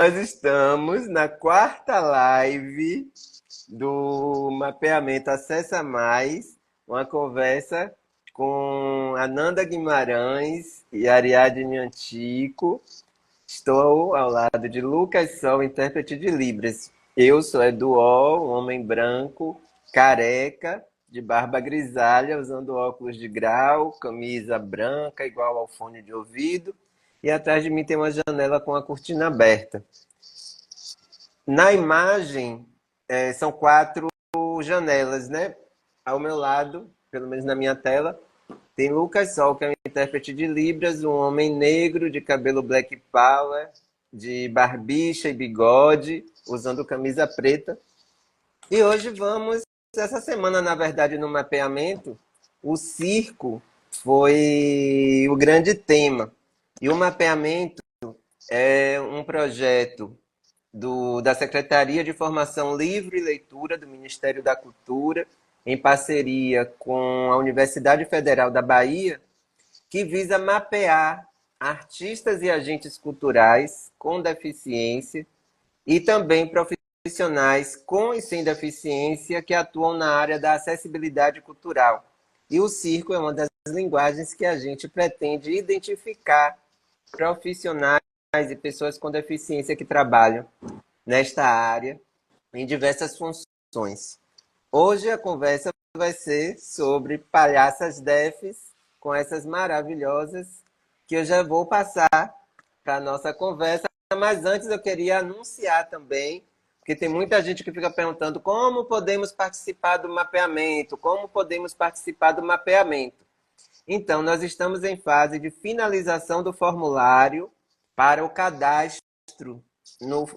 Nós estamos na quarta live do mapeamento Acessa Mais, uma conversa com Ananda Guimarães e Ariadne Antico. Estou ao lado de Lucas Sol, intérprete de Libras. Eu sou Eduol, um homem branco, careca, de barba grisalha, usando óculos de grau, camisa branca igual ao fone de ouvido. E atrás de mim tem uma janela com a cortina aberta. Na imagem, são quatro janelas, né? Ao meu lado, pelo menos na minha tela, tem Lucas Sol, que é um intérprete de Libras, um homem negro de cabelo black power, de barbicha e bigode, usando camisa preta. E hoje vamos, essa semana, na verdade, no mapeamento, o circo foi o grande tema. E o mapeamento é um projeto da Secretaria de Formação Livre e Leitura do Ministério da Cultura, em parceria com a Universidade Federal da Bahia, que visa mapear artistas e agentes culturais com deficiência e também profissionais com e sem deficiência que atuam na área da acessibilidade cultural. E o circo é uma das linguagens que a gente pretende identificar profissionais e pessoas com deficiência que trabalham nesta área em diversas funções. Hoje a conversa vai ser sobre palhaças defs com essas maravilhosas que eu já vou passar para a nossa conversa, mas antes eu queria anunciar também, porque tem muita gente que fica perguntando como podemos participar do mapeamento, como podemos participar do mapeamento. Então, nós estamos em fase de finalização do formulário para o cadastro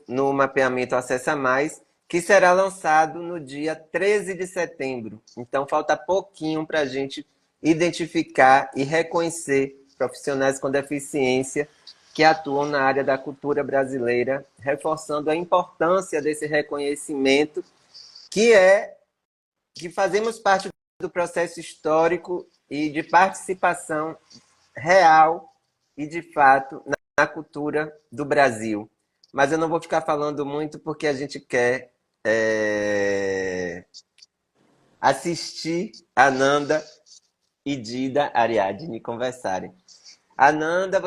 no mapeamento Acessa Mais, que será lançado no dia 13 de setembro. Então, falta pouquinho para a gente identificar e reconhecer profissionais com deficiência que atuam na área da cultura brasileira, reforçando a importância desse reconhecimento, que fazemos parte do processo histórico e de participação real e de fato na cultura do Brasil. Mas eu não vou ficar falando muito porque a gente quer assistir a Nanda e Dida Ariadne conversarem. Ananda,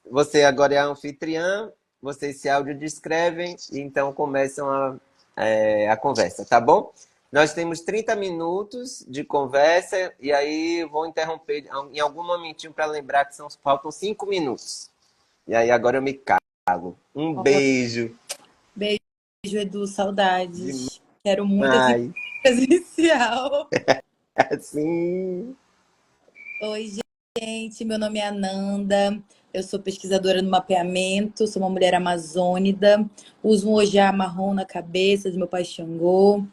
você agora é a anfitriã, vocês se audiodescrevem e então começam a conversa, tá bom? Nós temos 30 minutos de conversa e aí eu vou interromper em algum momentinho para lembrar que faltam 5 minutos. E aí agora eu me calo. Um beijo. Beijo, Edu, saudades. Quero muito esse Demais. presencial. Assim. Oi, gente, meu nome é Ananda, eu sou pesquisadora no mapeamento, sou uma mulher amazônida, uso um ojá marrom na cabeça do meu pai Xangô,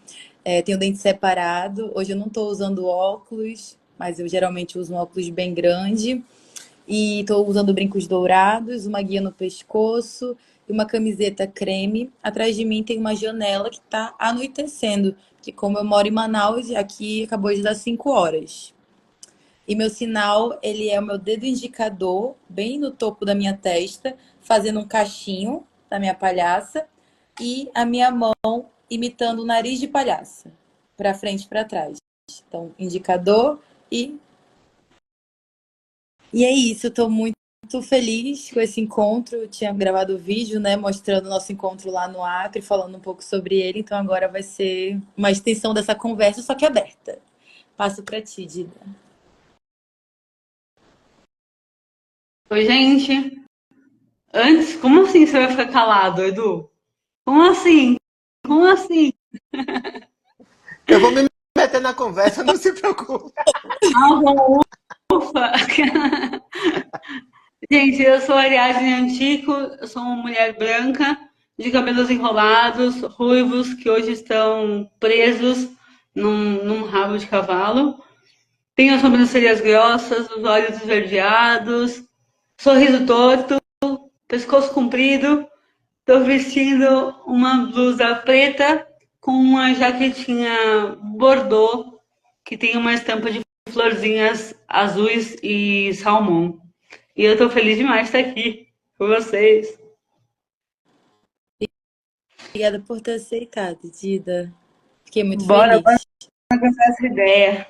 tenho dente separado, hoje eu não estou usando óculos, mas eu geralmente uso um óculos bem grande, e estou usando brincos dourados, uma guia no pescoço e uma camiseta creme. Atrás de mim tem uma janela que está anoitecendo, que como eu moro em Manaus, aqui acabou de dar 5 horas. E meu sinal, ele é o meu dedo indicador, bem no topo da minha testa, fazendo um cachinho da minha palhaça, e a minha mão imitando o nariz de palhaça, para frente e para trás. Então, indicador e é isso, estou muito feliz com esse encontro. Eu tinha gravado o vídeo, né, mostrando o nosso encontro lá no Acre, falando um pouco sobre ele. Então agora vai ser uma extensão dessa conversa, só que aberta. Passo para ti, Dida. Oi, gente. Antes, como assim você vai ficar calado, Edu? Como assim? Como assim? Eu vou me meter na conversa, não se preocupe. Ah, bom, ufa! Gente, eu sou a Ariadne Antico, eu sou uma mulher branca, de cabelos enrolados, ruivos, que hoje estão presos num rabo de cavalo. Tenho as sobrancelhas grossas, os olhos esverdeados, sorriso torto, pescoço comprido. Estou vestindo uma blusa preta com uma jaquetinha bordô que tem uma estampa de florzinhas azuis e salmão. E eu estou feliz demais de estar aqui com vocês. Obrigada por ter aceitado, Dida. Fiquei muito Bora, feliz. bora pensar essa ideia.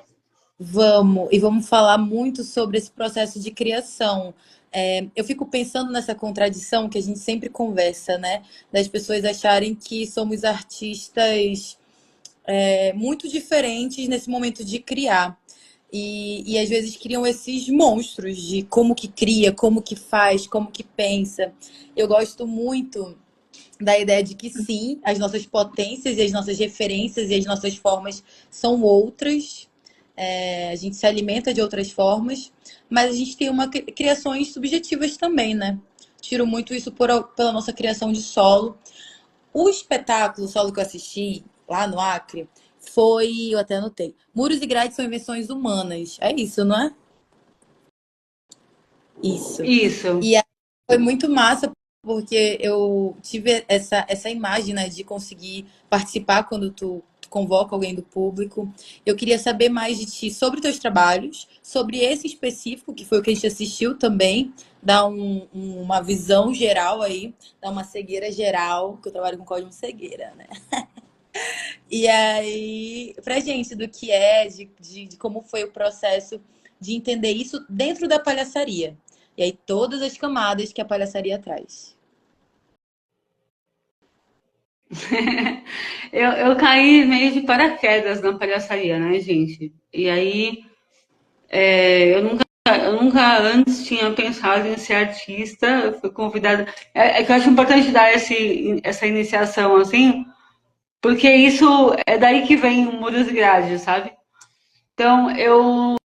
Vamos falar muito sobre esse processo de criação. Eu fico pensando nessa contradição que a gente sempre conversa, né? Das pessoas acharem que somos artistas muito diferentes nesse momento de criar. E às vezes criam esses monstros de como que cria, como que faz, como que pensa. Eu gosto muito da ideia de que sim, as nossas potências e as nossas referências e as nossas formas são outras. A gente se alimenta de outras formas, mas a gente tem criações subjetivas também, né? Tiro muito isso pela nossa criação de solo. O espetáculo solo que eu assisti lá no Acre foi, eu até anotei, Muros e Grades são invenções humanas. É isso, não é? Isso. Isso. E aí foi muito massa, porque eu tive essa imagem, né, de conseguir participar quando tu convoca alguém do público. Eu queria saber mais de ti sobre teus trabalhos, sobre esse específico, que foi o que a gente assistiu também, dar uma visão geral aí, dar uma cegueira geral, que eu trabalho com código cegueira, né? E aí, pra gente, do que de como foi o processo de entender isso dentro da palhaçaria. E aí, todas as camadas que a palhaçaria traz. Eu caí meio de paraquedas na palhaçaria, né, gente? E aí, eu nunca antes tinha pensado em ser artista. Eu fui convidada. É que eu acho importante dar essa iniciação, assim, porque isso é daí que vem o Muros e Grades, sabe? Então, eu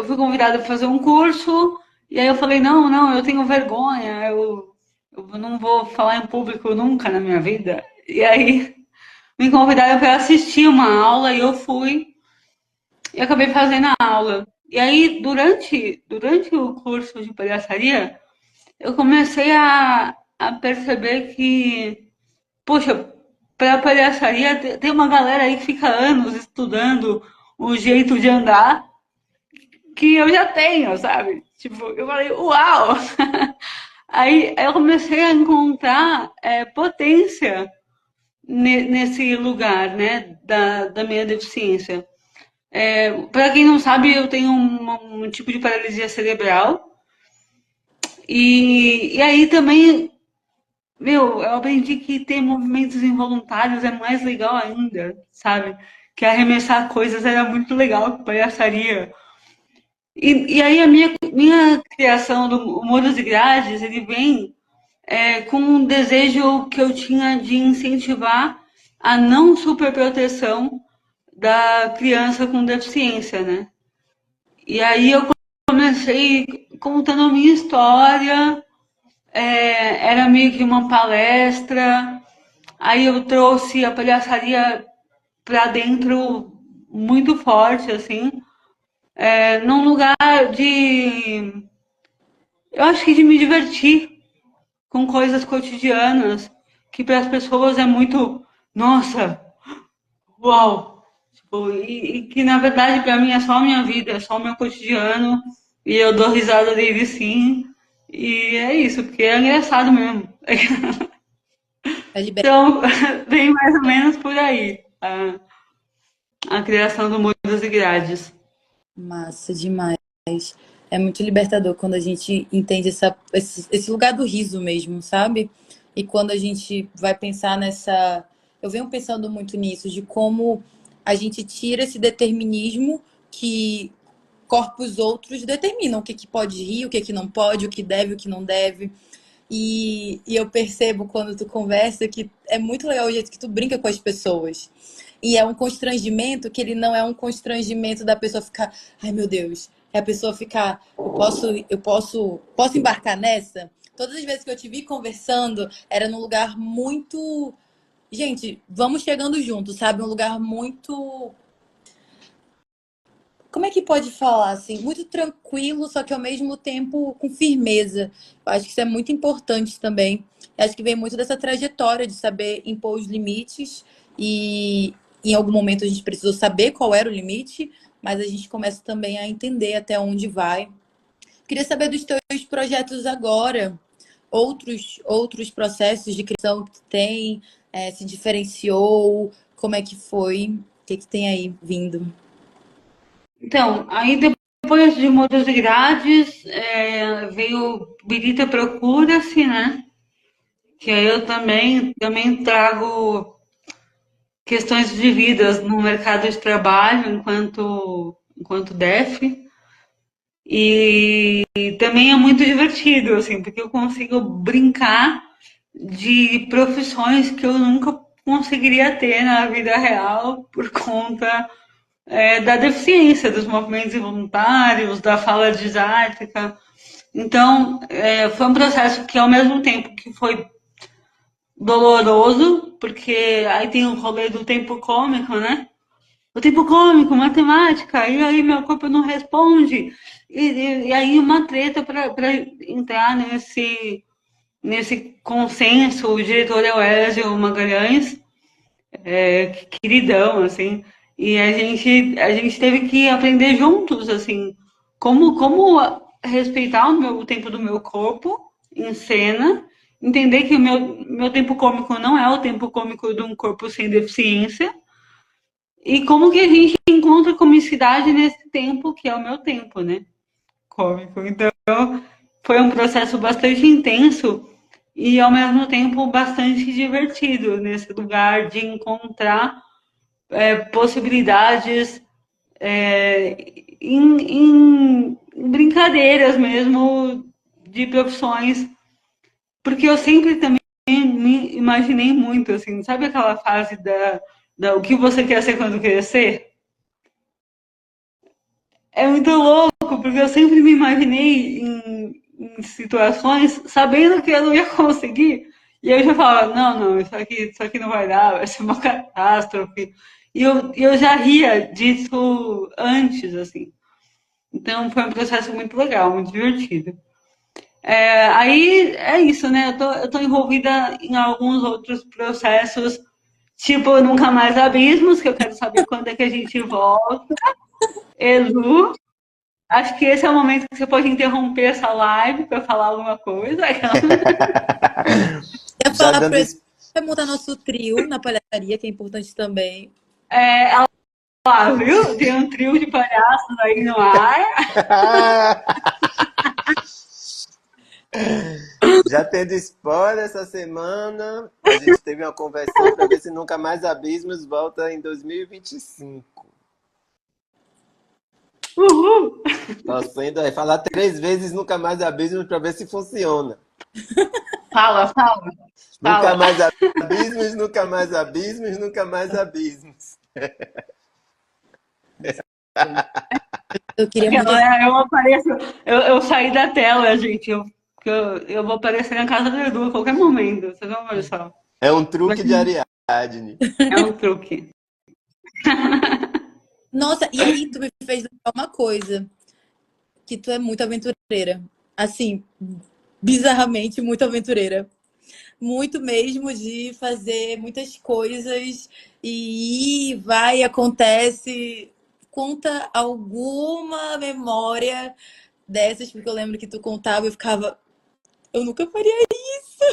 fui convidada para fazer um curso, e aí eu falei, não, eu tenho vergonha, eu não vou falar em público nunca na minha vida. E aí me convidaram para assistir uma aula e eu fui e acabei fazendo a aula. E aí, durante o curso de palhaçaria, eu comecei a perceber que, poxa, para palhaçaria tem uma galera aí que fica anos estudando o jeito de andar que eu já tenho, sabe? Tipo, eu falei, uau! Aí eu comecei a encontrar potência nesse lugar, né, da minha deficiência. Para quem não sabe, eu tenho um tipo de paralisia cerebral. E aí também, meu, eu aprendi que ter movimentos involuntários é mais legal ainda, sabe? Que arremessar coisas era muito legal, que palhaçaria. E aí a minha criação do Muros e Grades, ele vem com um desejo que eu tinha de incentivar a não superproteção da criança com deficiência, né? E aí eu comecei contando a minha história, era meio que uma palestra, aí eu trouxe a palhaçaria para dentro muito forte, assim, num lugar de, eu acho que de me divertir com coisas cotidianas, que para as pessoas é muito, nossa, uau! Tipo, e que na verdade para mim é só a minha vida, é só o meu cotidiano, e eu dou risada dele sim. E é isso, porque é engraçado mesmo. É Então, vem mais ou menos por aí a criação do Muros e Grades. massa demais. É muito libertador quando a gente entende esse lugar do riso mesmo, sabe? E quando a gente vai pensar nessa. Eu venho pensando muito nisso, de como a gente tira esse determinismo que corpos outros determinam o que pode rir, o que não pode, o que deve, o que não deve. E eu percebo quando tu conversa que é muito legal o jeito que tu brinca com as pessoas. E é um constrangimento que ele não é um constrangimento da pessoa ficar, ai meu Deus, é a pessoa ficar, posso embarcar nessa? Todas as vezes que eu te vi conversando, era num lugar muito, gente, vamos chegando juntos, sabe? Um lugar muito, como é que pode falar assim? Muito tranquilo, só que ao mesmo tempo com firmeza. Eu acho que isso é muito importante também. Eu acho que vem muito dessa trajetória de saber impor os limites e em algum momento a gente precisou saber qual era o limite, mas a gente começa também a entender até onde vai. Queria saber dos teus projetos agora. outros processos de criação que tu tem? Se diferenciou? Como é que foi? O que que tem aí vindo? Então, aí depois de Mudas e Grades, veio Birita Procura-se, né? Que aí eu também trago questões vividas no mercado de trabalho enquanto DEF. E também é muito divertido, assim, porque eu consigo brincar de profissões que eu nunca conseguiria ter na vida real por conta da deficiência, dos movimentos involuntários, da fala didática. Então, foi um processo que, ao mesmo tempo que foi doloroso, porque aí tem o rolê do tempo cômico, né? O tempo cômico, matemática, e aí meu corpo não responde. E aí uma treta para entrar nesse consenso. O diretor é o Elésio Magalhães, queridão, assim, e a gente teve que aprender juntos, assim, como respeitar o tempo do meu corpo em cena, entender que o meu tempo cômico não é o tempo cômico de um corpo sem deficiência, e como que a gente encontra comicidade nesse tempo que é o meu tempo, né? Cômico. Então, foi um processo bastante intenso e, ao mesmo tempo, bastante divertido nesse lugar de encontrar possibilidades em brincadeiras mesmo de profissões, porque eu sempre também me imaginei muito, assim, sabe aquela fase da o que você quer ser quando crescer? É muito louco, porque eu sempre me imaginei em situações sabendo que eu não ia conseguir. E eu já falava, não, isso aqui não vai dar, vai ser uma catástrofe. E eu já ria disso antes, assim. Então foi um processo muito legal, muito divertido. Aí é isso, né? Eu tô envolvida em alguns outros processos, tipo Nunca Mais Abismos, que eu quero saber quando é que a gente volta. Edu, acho que esse é o momento que você pode interromper essa live para falar alguma coisa. Eu ia Já falar dando. pra você montar nosso trio na palhaçaria, que é importante também. Lá, viu? Tem um trio de palhaços aí no ar. Já tendo spoiler essa semana, a gente teve uma conversão para ver se Nunca Mais Abismos volta em 2025. Uhul! Torcendo aí, falar 3 vezes Nunca Mais Abismos para ver se funciona. Fala. Nunca mais abismos, nunca mais abismos, nunca mais abismos. Eu queria muito. Eu apareço, eu saí da tela, gente. Eu vou aparecer na casa do Edu a qualquer momento. Vocês vão ver só. É um truque de Ariadne. É um truque. Nossa, e aí tu me fez lembrar uma coisa, que tu é muito aventureira. Assim, bizarramente muito aventureira. Muito mesmo de fazer muitas coisas e ir, vai, acontece. Conta alguma memória dessas, porque eu lembro que tu contava e eu ficava, eu nunca faria isso.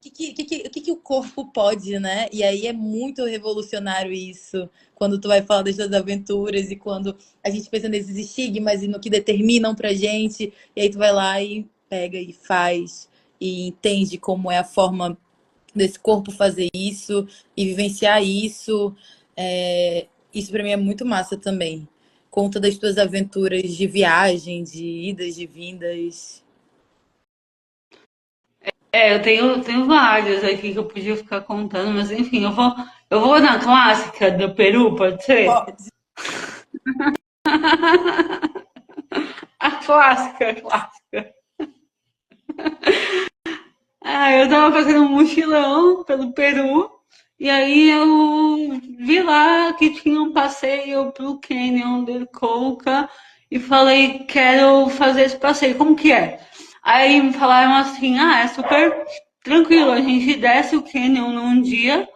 O que o corpo pode, né? E aí é muito revolucionário isso, quando tu vai falar das tuas aventuras e quando a gente pensa nesses estigmas e no que determinam pra gente, e aí tu vai lá e pega e faz e entende como é a forma desse corpo fazer isso e vivenciar isso. Isso pra mim é muito massa também. Conta das tuas aventuras de viagem, de idas, de vindas. Eu tenho vários aqui que eu podia ficar contando, mas enfim, eu vou na clássica do Peru, pode ser? Pode. A clássica. Eu tava fazendo um mochilão pelo Peru, e aí eu vi lá que tinha um passeio pro Canyon del Colca, e falei, quero fazer esse passeio, como que é? Aí me falaram assim, é super tranquilo, a gente desce o Canyon num dia,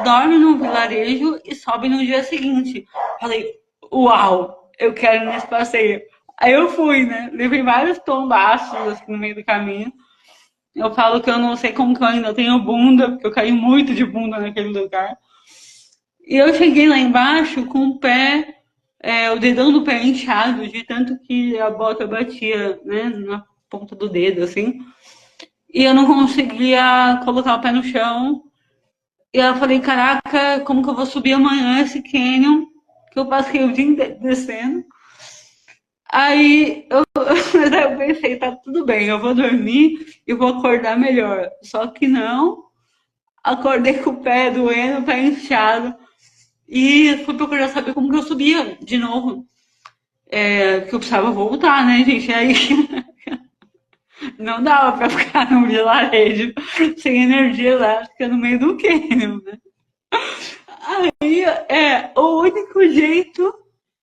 dorme num vilarejo e sobe no dia seguinte. Falei, uau, eu quero ir nesse passeio. Aí eu fui, né? Levei vários tombaços assim, no meio do caminho. Eu falo que eu não sei como que eu ainda tenho bunda, porque eu caí muito de bunda naquele lugar. E eu cheguei lá embaixo com o pé, o dedão do pé inchado, de tanto que a bota batia, né, na ponta do dedo, assim. E eu não conseguia colocar o pé no chão. E eu falei, caraca, como que eu vou subir amanhã esse canyon? Que eu passei o dia inteiro descendo. Aí eu, mas aí eu pensei, tá tudo bem, eu vou dormir e vou acordar melhor. Só que não, acordei com o pé doendo, o pé inchado. E fui procurar saber como que eu subia de novo. Porque eu precisava voltar, né, gente? Aí não dava pra ficar no vilarejo sem energia elétrica no meio do cânion, né? Aí, o único jeito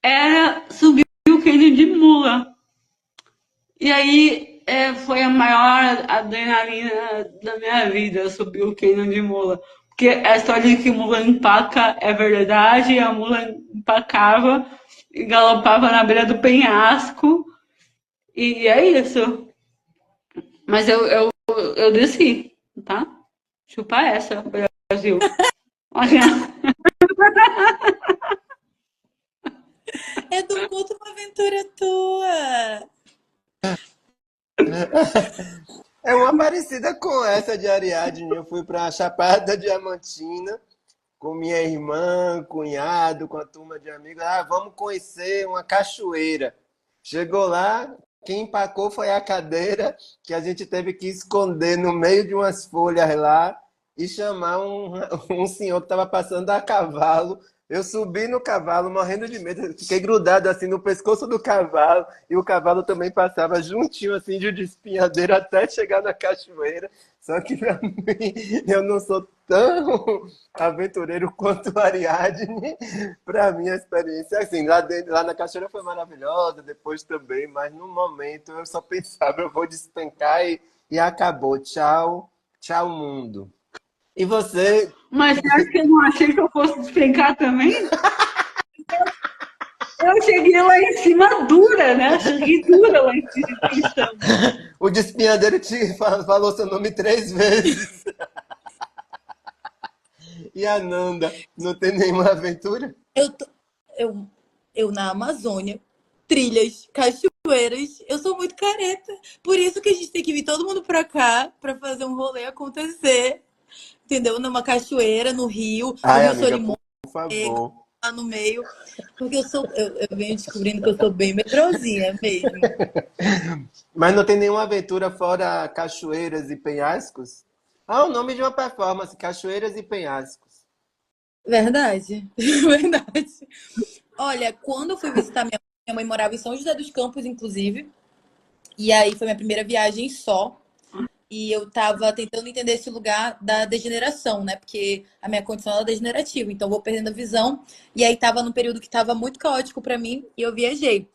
era subir o cânion de mula. E aí foi a maior adrenalina da minha vida, subir o cânion de mula. Porque a história de que mula empaca é verdade, a mula empacava e galopava na beira do penhasco. E é isso. Mas eu desci, tá? Chupa essa, Brasil. Olha, É do conto uma aventura tua. É uma parecida com essa de Ariadne. Eu fui para a Chapada Diamantina com minha irmã, cunhado, com a turma de amigos. Ah, vamos conhecer uma cachoeira. Chegou lá, quem empacou foi a cadeira que a gente teve que esconder no meio de umas folhas lá e chamar um senhor que estava passando a cavalo. Eu subi no cavalo, morrendo de medo, fiquei grudado assim no pescoço do cavalo e o cavalo também passava juntinho assim de espinhadeiro até chegar na cachoeira. Só que para mim, eu não sou tão aventureiro quanto o Ariadne. Para mim, a experiência, assim, lá na cachoeira foi maravilhosa, depois também, mas no momento eu só pensava, eu vou despencar e acabou. Tchau, tchau, mundo. E você? mas você acha que eu não achei que eu fosse despencar também? Eu cheguei lá em cima dura, né? Cheguei dura lá em cima. O despenhadeiro te falou seu nome 3 vezes. E a Nanda, não tem nenhuma aventura? Eu, tô- eu, eu na Amazônia, trilhas, cachoeiras, eu sou muito careta. Por isso que a gente tem que vir todo mundo pra cá pra fazer um rolê acontecer. Entendeu? Numa cachoeira, no Rio, no Ai, Rio amiga, Solimões, por favor. lá no meio. Porque eu venho descobrindo que eu sou bem medrosinha mesmo. Mas não tem nenhuma aventura fora cachoeiras e penhascos? Ah, o nome de uma performance, Cachoeiras e Penhascos. Verdade, verdade. Olha, quando eu fui visitar minha mãe morava em São José dos Campos, inclusive. E aí foi minha primeira viagem só. E eu tava tentando entender esse lugar da degeneração, né? Porque a minha condição ela é degenerativa, então eu vou perdendo a visão. E aí tava num período que tava muito caótico pra mim e eu viajei.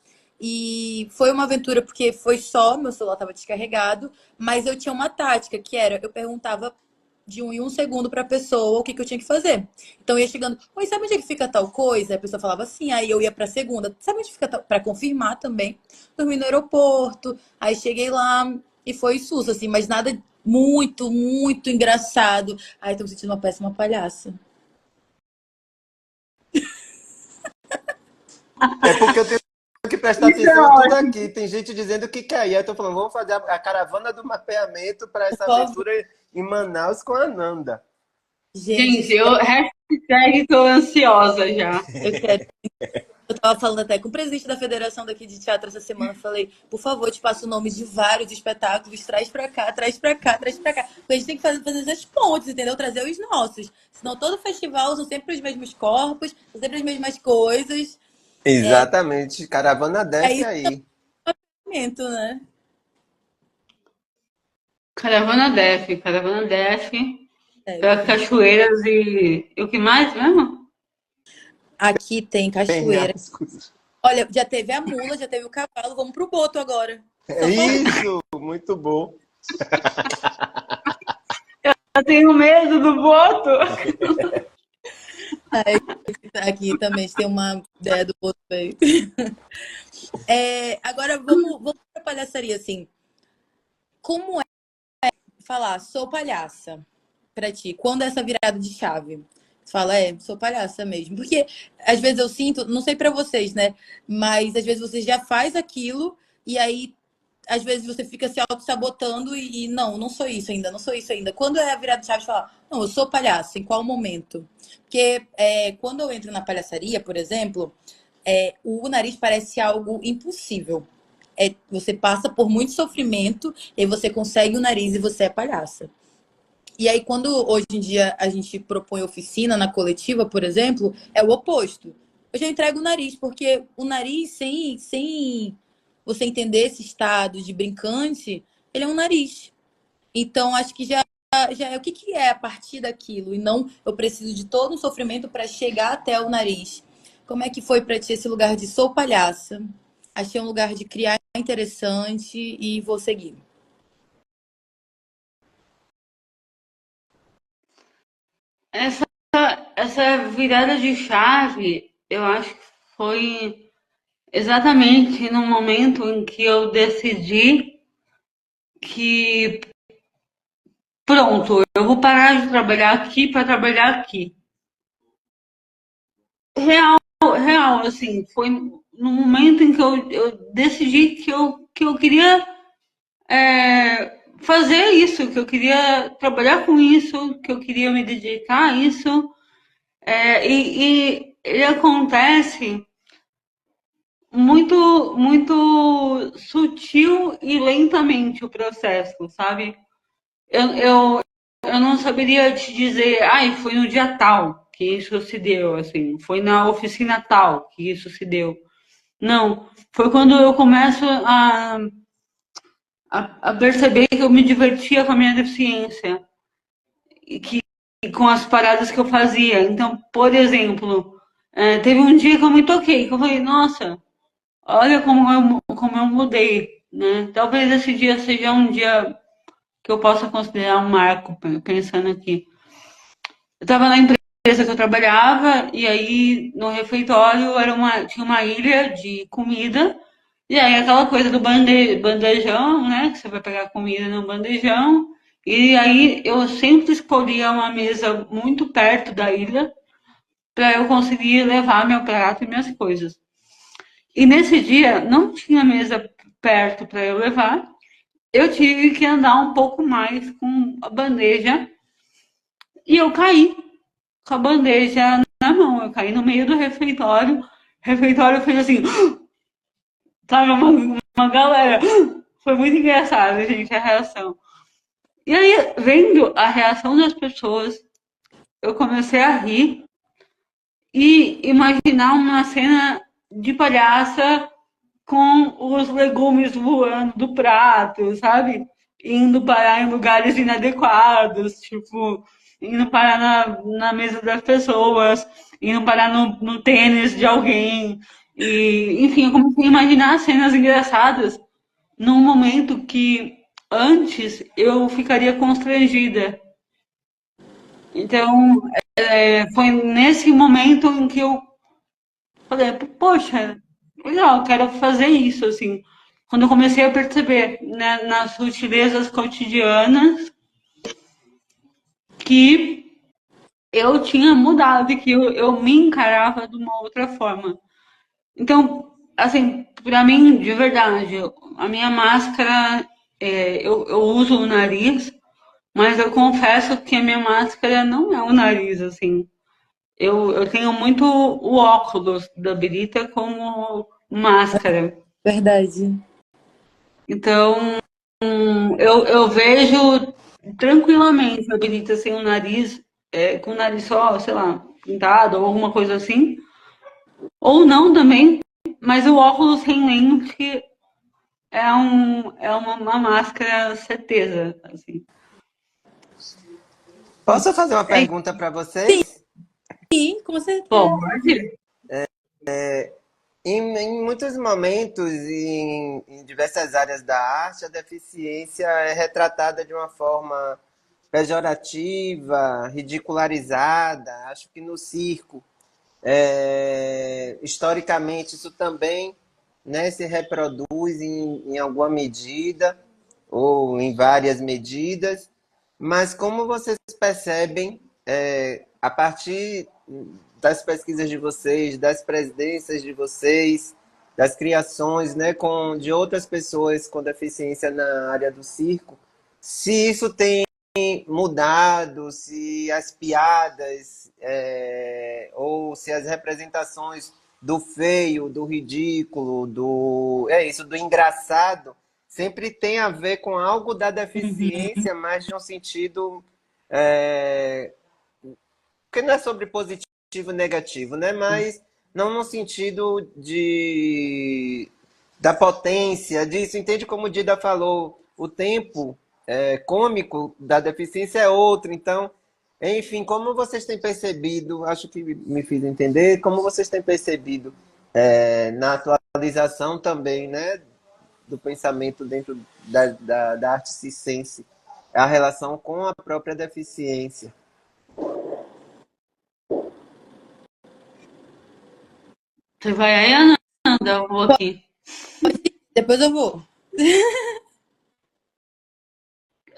E foi uma aventura porque foi só, meu celular tava descarregado, mas eu tinha uma tática que era, eu perguntava de um em um segundo pra pessoa o que que eu tinha que fazer. Então eu ia chegando, oi, sabe onde é que fica tal coisa? Aí a pessoa falava assim, aí eu ia pra segunda, sabe onde fica tal? Pra confirmar também. Dormi no aeroporto, aí cheguei lá, e foi susto, assim, mas nada muito, muito engraçado. Ai, tô me sentindo uma péssima palhaça. É porque eu tenho que prestar Isso é atenção em tudo ótimo. aqui. Tem gente dizendo que quer ir. Aí eu tô falando, vamos fazer a caravana do mapeamento para Por essa favor, aventura em Manaus com a Nanda. Gente, gente, hashtag tô ansiosa já. eu quero. Eu tava falando até com o presidente da federação daqui de teatro essa semana. Falei, por favor, te passo o nome de vários espetáculos, traz pra cá, traz pra cá, traz pra cá. Porque a gente tem que fazer essas pontes, entendeu? Trazer os nossos. Senão todo festival são sempre os mesmos corpos, são sempre as mesmas coisas. Exatamente. Caravana É desce isso aí. momento, né? Caravana Def, para Deve. cachoeiras e o que mais mesmo? Aqui tem cachoeira. Penhascos. Olha, já teve a mula, já teve o cavalo, vamos pro boto agora. É Só falta. isso! Muito bom. Eu tenho medo do boto. Aqui também tem ideia do outro veio. Agora vamos pra palhaçaria, assim. Como é falar, sou palhaça pra ti? Quando é essa virada de chave? Você fala, sou palhaça mesmo. Porque às vezes eu sinto, não sei pra vocês, né? Mas às vezes você já faz aquilo e aí às vezes você fica se auto-sabotando e não sou isso ainda, não sou isso ainda. Quando é a virada de chave, você fala, não, eu sou palhaço, em qual momento? Porque quando eu entro na palhaçaria, por exemplo, o nariz parece algo impossível. Você passa por muito sofrimento e aí você consegue o nariz e você é palhaça. E aí, quando hoje em dia a gente propõe oficina na coletiva, por exemplo, é o oposto. Eu já entrego o nariz, porque o nariz, sem você entender esse estado de brincante, ele é um nariz. Então, acho que já é o que é a partir daquilo, e não eu preciso de todo um sofrimento para chegar até o nariz. Como é que foi para ti esse lugar de sou palhaça? Achei um lugar de criar interessante e vou seguir. Essa, essa virada de chave, eu acho que foi exatamente no momento em que eu decidi que, pronto, eu vou parar de trabalhar aqui para trabalhar aqui. Real, real, assim, foi no momento em que eu decidi que eu queria fazer isso, que eu queria trabalhar com isso, que eu queria me dedicar a isso. E ele acontece muito sutil e lentamente o processo, sabe? Eu, eu, eu não saberia te dizer, ai, foi no dia tal que isso se deu, assim, foi na oficina tal que isso se deu. Não, foi quando eu começo a perceber que eu me divertia com a minha deficiência e que e com as paradas que eu fazia. Então, por exemplo, teve um dia que eu me toquei, que eu falei, nossa, olha como eu mudei, né? Talvez esse dia seja um dia que eu possa considerar um marco, pensando aqui. Eu estava na empresa que eu trabalhava e aí no refeitório tinha uma ilha de comida e aí aquela coisa do bandejão, né? Que você vai pegar comida no bandejão. E aí eu sempre escolhia uma mesa muito perto da ilha para eu conseguir levar meu prato e minhas coisas. E nesse dia não tinha mesa perto para eu levar. Eu tive que andar um pouco mais com a bandeja e eu caí com a bandeja na mão. Eu caí no meio do refeitório. O refeitório fez assim, sabe, uma galera. Foi muito engraçado, gente, a reação. E aí, vendo a reação das pessoas, eu comecei a rir e imaginar uma cena de palhaça com os legumes voando do prato, sabe? Indo parar em lugares inadequados, tipo, indo parar na mesa das pessoas, indo parar no tênis de alguém. E, enfim, eu comecei a imaginar cenas engraçadas num momento que antes eu ficaria constrangida. Então, foi nesse momento em que eu falei, poxa, legal, quero fazer isso, assim. Quando eu comecei a perceber, né, nas sutilezas cotidianas que eu tinha mudado e que eu me encarava de uma outra forma. Então, assim, para mim, de verdade, a minha máscara, eu uso o nariz, mas eu confesso que a minha máscara não é o nariz, assim. Eu tenho muito o óculos da Birita como máscara. Verdade. Então, eu vejo tranquilamente a Birita sem o nariz, com o nariz só, sei lá, pintado ou alguma coisa assim. Ou não também, mas o óculos sem lente é uma máscara certeza, assim. Posso fazer uma É pergunta para vocês? Sim, com certeza. pode. Em muitos momentos, em diversas áreas da arte, a deficiência é retratada de uma forma pejorativa, ridicularizada. Acho que no circo Historicamente, isso também, né, se reproduz em alguma medida ou em várias medidas, mas como vocês percebem, a partir das pesquisas de vocês, das presidências de vocês, das criações, né, de outras pessoas com deficiência na área do circo, se isso tem mudado, se as piadas ou se as representações do feio, do ridículo, do engraçado, sempre tem a ver com algo da Uhum. deficiência, mas de um sentido é, que não é sobre positivo e negativo, né? Mas não no sentido da potência disso. Entende como o Dida falou? O tempo cômico da deficiência é outro. Então, enfim, como vocês têm percebido, acho que me fiz entender, como vocês têm percebido na atualização também, né, do pensamento dentro da arte circense, a relação com a própria deficiência. Você vai aí, Ananda? Eu vou aqui. Depois eu vou.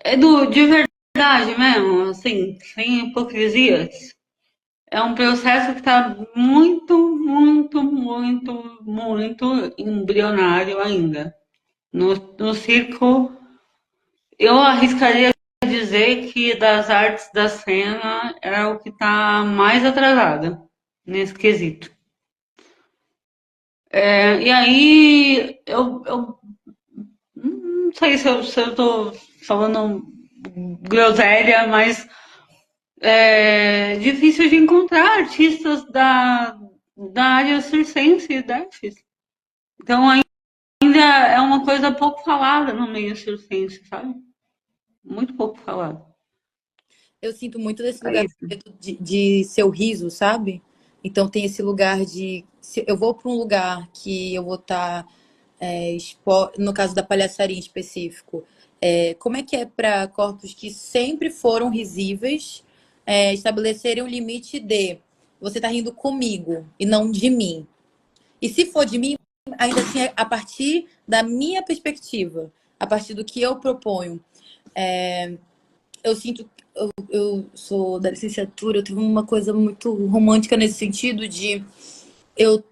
É de verdade mesmo, assim, sem hipocrisias. É um processo que está muito, muito, muito, muito embrionário ainda. No circo, eu arriscaria dizer que das artes da cena é o que está mais atrasado nesse quesito. E aí, eu não sei se eu tô falando groselha, mas é difícil de encontrar artistas da área circense e DEFs. Então ainda é uma coisa pouco falada no meio circense, sabe? Muito pouco falada. Eu sinto muito desse É lugar isso. de seu riso, sabe? Então tem esse lugar de. Se eu vou para um lugar que eu vou estar, no caso da palhaçaria em específico, como é que é para corpos que sempre foram risíveis estabelecerem um limite de você tá rindo comigo e não de mim? E se for de mim, ainda assim é a partir da minha perspectiva, a partir do que eu proponho. Eu sinto, eu sou da licenciatura, eu tive uma coisa muito romântica nesse sentido de eu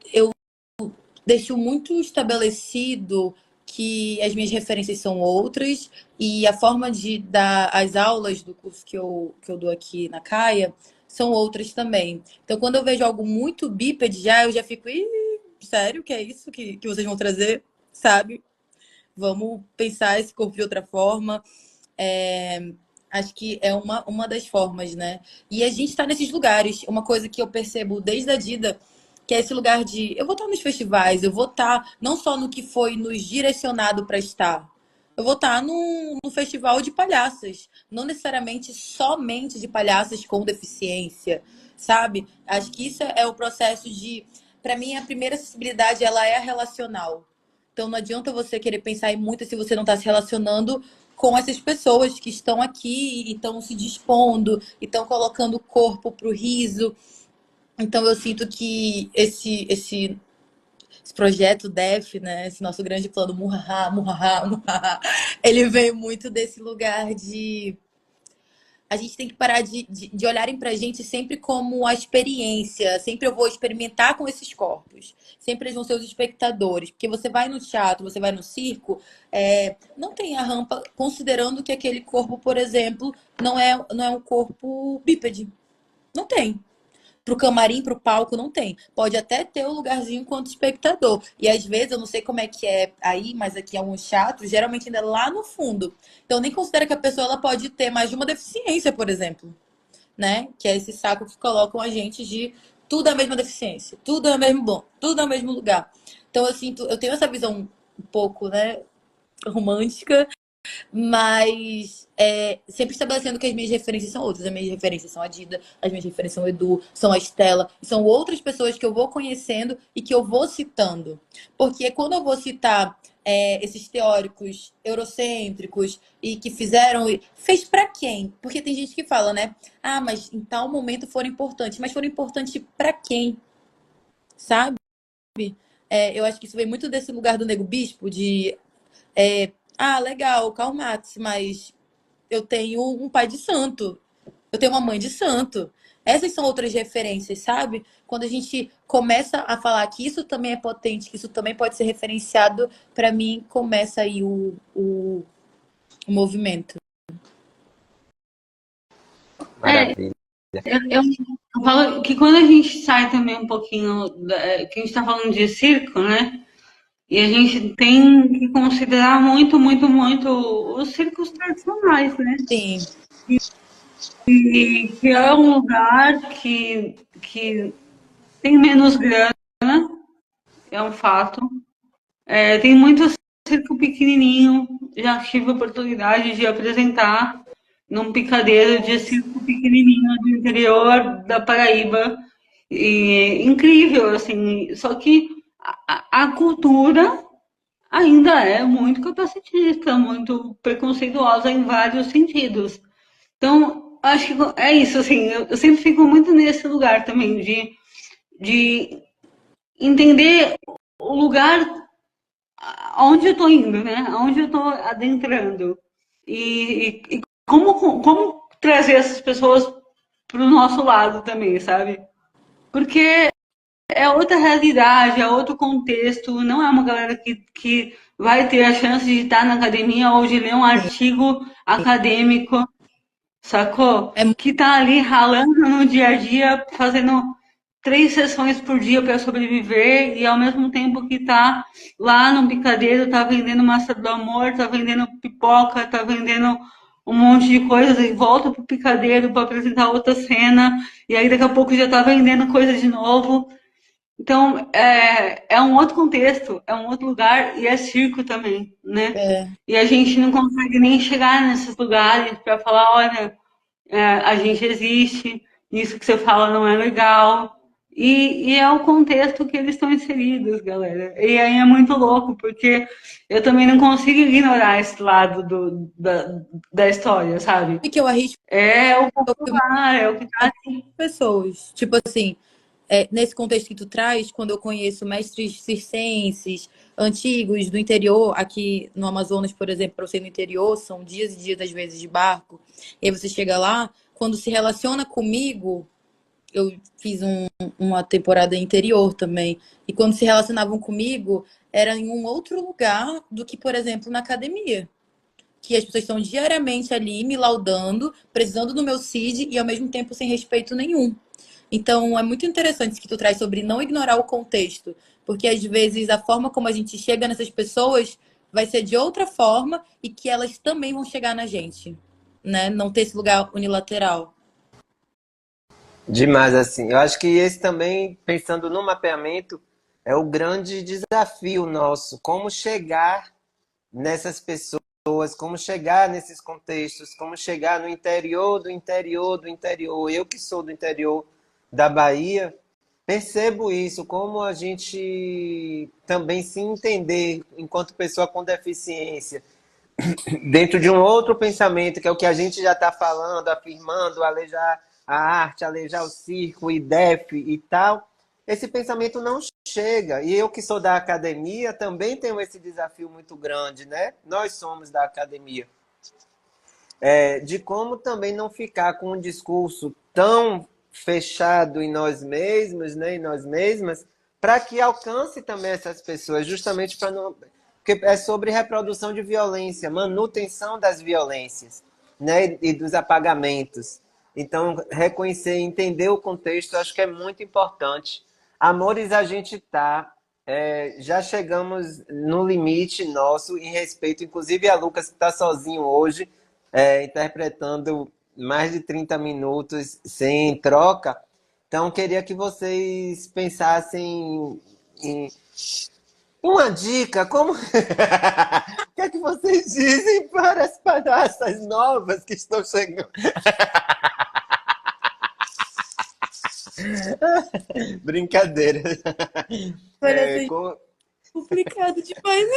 deixo muito estabelecido que as minhas referências são outras e a forma de dar as aulas do curso que eu dou aqui na Caia são outras também. Então, quando eu vejo algo muito bípede já, eu já fico, ih, sério que é isso que vocês vão trazer? Sabe? Vamos pensar esse corpo de outra forma. É, acho que é uma das formas, né? E a gente está nesses lugares. Uma coisa que eu percebo desde a Dida, que é esse lugar de. Eu vou estar nos festivais, eu vou estar não só no que foi nos direcionado para estar. Eu vou estar no festival de palhaças. Não necessariamente somente de palhaças com deficiência, sabe? Acho que isso é o processo de. Para mim, a primeira acessibilidade ela é a relacional. Então não adianta você querer pensar em muito se você não está se relacionando com essas pessoas que estão aqui e estão se dispondo, e estão colocando o corpo para o riso. Então eu sinto que esse projeto DEF, né, esse nosso grande plano, Muhaha, Muhaha, Muhaha, ele veio muito desse lugar de a gente tem que parar de olharem pra gente sempre como a experiência. Sempre eu vou experimentar com esses corpos. Sempre eles vão ser os espectadores. Porque você vai no teatro, você vai no circo, não tem a rampa, considerando que aquele corpo, por exemplo, não é um corpo bípede. Não tem. Pro camarim, pro palco, não tem. Pode até ter o um lugarzinho enquanto espectador. E às vezes, eu não sei como é que é aí, mas aqui é um teatros, geralmente ainda é lá no fundo. Então, nem considera que a pessoa ela pode ter mais de uma deficiência, por exemplo, né? Que é esse saco que colocam a gente de tudo é a mesma deficiência, tudo é o mesmo bom, tudo é o mesmo lugar. Então, eu tenho essa visão um pouco, né, romântica, mas sempre estabelecendo que as minhas referências são outras. As minhas referências são a Dida, as minhas referências são o Edu, são a Estela, são outras pessoas que eu vou conhecendo e que eu vou citando. Porque quando eu vou citar esses teóricos eurocêntricos e que fizeram. Fez para quem? Porque tem gente que fala, né? Ah, mas em tal momento foram importantes. Mas foram importantes para quem? sabe? Eu acho que isso vem muito desse lugar do Nego Bispo, de legal, Karl Marx, mas eu tenho um pai de santo, eu tenho uma mãe de santo. Essas são outras referências, sabe? Quando a gente começa a falar que isso também é potente, que isso também pode ser referenciado, para mim começa aí o movimento. Maravilha. Eu falo que quando a gente sai também um pouquinho, que a gente está falando de circo, né? E a gente tem que considerar muito, muito, muito os circos tradicionais, né? Sim, E que é um lugar que tem menos grana, é um fato. Tem muito circo pequenininho. Já tive a oportunidade de apresentar num picadeiro de circo pequenininho do interior da Paraíba. E incrível, assim. Só que a cultura ainda é muito capacitista, muito preconceituosa em vários sentidos. Então, acho que é isso, assim. Eu sempre fico muito nesse lugar também de entender o lugar aonde eu estou indo, né? Aonde eu estou adentrando. E como trazer essas pessoas para o nosso lado também, sabe? Porque é outra realidade, é outro contexto, não é uma galera que vai ter a chance de estar na academia ou de ler um sim. artigo acadêmico, sacou? É, Que tá ali ralando no dia a dia, fazendo 3 sessões por dia para sobreviver e ao mesmo tempo que tá lá no picadeiro, tá vendendo massa do amor, tá vendendo pipoca, tá vendendo um monte de coisas e volta pro picadeiro para apresentar outra cena e aí daqui a pouco já tá vendendo coisa de novo. Então, é um outro contexto, é um outro lugar e é circo também, né? é, E a gente não consegue nem chegar nesses lugares para falar, olha, a gente existe, isso que você fala não é legal. E é o contexto que eles estão inseridos, galera. E aí é muito louco, porque eu também não consigo ignorar esse lado da história, sabe? que eu arrisco É o filme popular, é o que tá. pessoas. Tipo assim, nesse contexto que tu traz, quando eu conheço mestres circenses antigos do interior, aqui no Amazonas, por exemplo, para você ir no interior, são dias e dias, às vezes, de barco, e aí você chega lá, quando se relaciona comigo, eu fiz uma temporada interior também, e quando se relacionavam comigo, era em um outro lugar do que, por exemplo, na academia. Que as pessoas estão diariamente ali me laudando, precisando do meu CID e ao mesmo tempo sem respeito nenhum. Então, é muito interessante isso que tu traz sobre não ignorar o contexto, porque às vezes a forma como a gente chega nessas pessoas vai ser de outra forma e que elas também vão chegar na gente, né? Não ter esse lugar unilateral. Demais, assim. Eu acho que esse também, pensando no mapeamento, é o grande desafio nosso. Como chegar nessas pessoas, como chegar nesses contextos, como chegar no interior do interior do interior. Eu que sou do interior da Bahia, percebo isso, como a gente também se entender enquanto pessoa com deficiência, dentro de um outro pensamento, que é o que a gente já está falando, afirmando, alejar a arte, alejar o circo, o IDEF e tal, esse pensamento não chega. E eu que sou da academia também tenho esse desafio muito grande, né? Nós somos da academia. De como também não ficar com um discurso tão fechado em nós mesmos, né, em nós mesmas, para que alcance também essas pessoas, justamente para não... Porque é sobre reprodução de violência, manutenção das violências, né, e dos apagamentos. Então, reconhecer e entender o contexto, acho que é muito importante. Amores, a gente está... já chegamos no limite nosso em respeito, inclusive a Lucas, que está sozinho hoje, interpretando mais de 30 minutos sem troca. Então, queria que vocês pensassem em uma dica, como... O que é que vocês dizem para as palhaças novas que estão chegando? Brincadeira. Olha, é Com... complicado demais.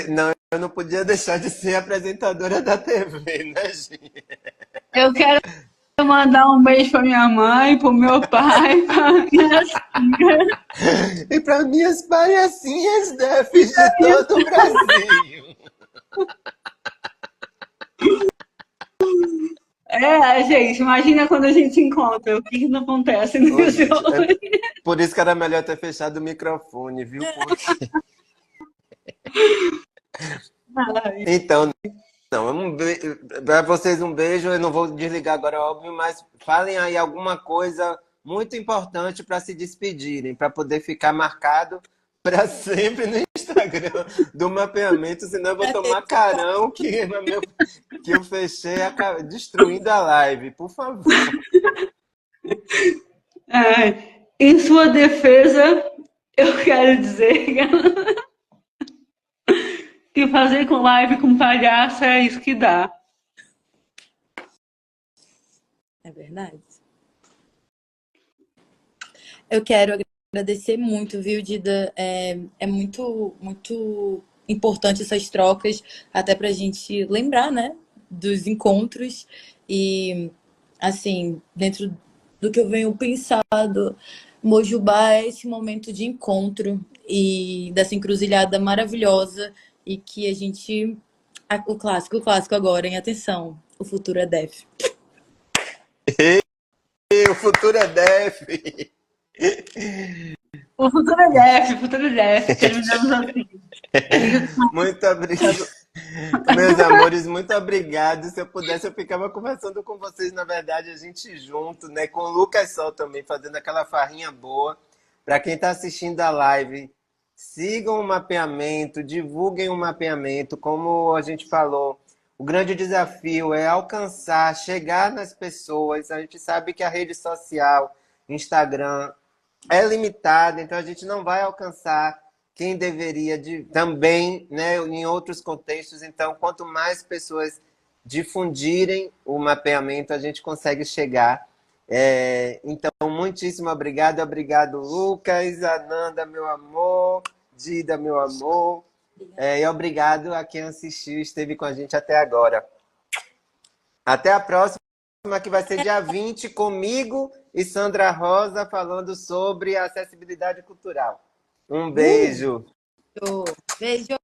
Não, eu não podia deixar de ser apresentadora da TV, né, gente? Eu quero mandar um beijo pra minha mãe, pro meu pai, pra minha tia. E para minhas palhacinhas defs de todo o Brasil. Gente, imagina quando a gente se encontra, o que não acontece Ô, nesse gente, rolê. por isso que era melhor ter fechado o microfone, viu? Porque... Ai, Então, não, para vocês um beijo. Eu não vou desligar agora, óbvio, mas falem aí alguma coisa muito importante para se despedirem, para poder ficar marcado para sempre no Instagram do mapeamento, senão eu vou tomar carão que eu fechei destruindo a live, por favor. Em sua defesa, eu quero dizer que fazer com live com palhaço é isso que dá. É verdade. Eu quero agradecer muito, viu, Dida? É muito, muito importante essas trocas, até pra gente lembrar, né, dos encontros. E, assim, dentro do que eu venho pensado, Mojubá é esse momento de encontro e dessa encruzilhada maravilhosa e que a gente... O clássico agora, em atenção, o futuro é DEF. E o futuro é def. O futuro é def, terminamos assim. Muito obrigado. Meus amores, muito obrigado. Se eu pudesse, eu ficava conversando com vocês, na verdade, a gente junto, né? Com o Lucas Sol também, fazendo aquela farrinha boa. Para quem está assistindo a live, sigam o mapeamento, divulguem o mapeamento. Como a gente falou, o grande desafio é alcançar, chegar nas pessoas. A gente sabe que a rede social, Instagram, é limitada, então a gente não vai alcançar quem deveria também, né, em outros contextos. Então, quanto mais pessoas difundirem o mapeamento, a gente consegue chegar. Então, muitíssimo obrigado. Obrigado, Lucas, Ananda, meu amor, Dida, meu amor. E obrigado a quem assistiu e esteve com a gente até agora. Até a próxima, que vai ser dia 20, comigo e Sandra Rosa, falando sobre acessibilidade cultural. Um beijo. Beijo!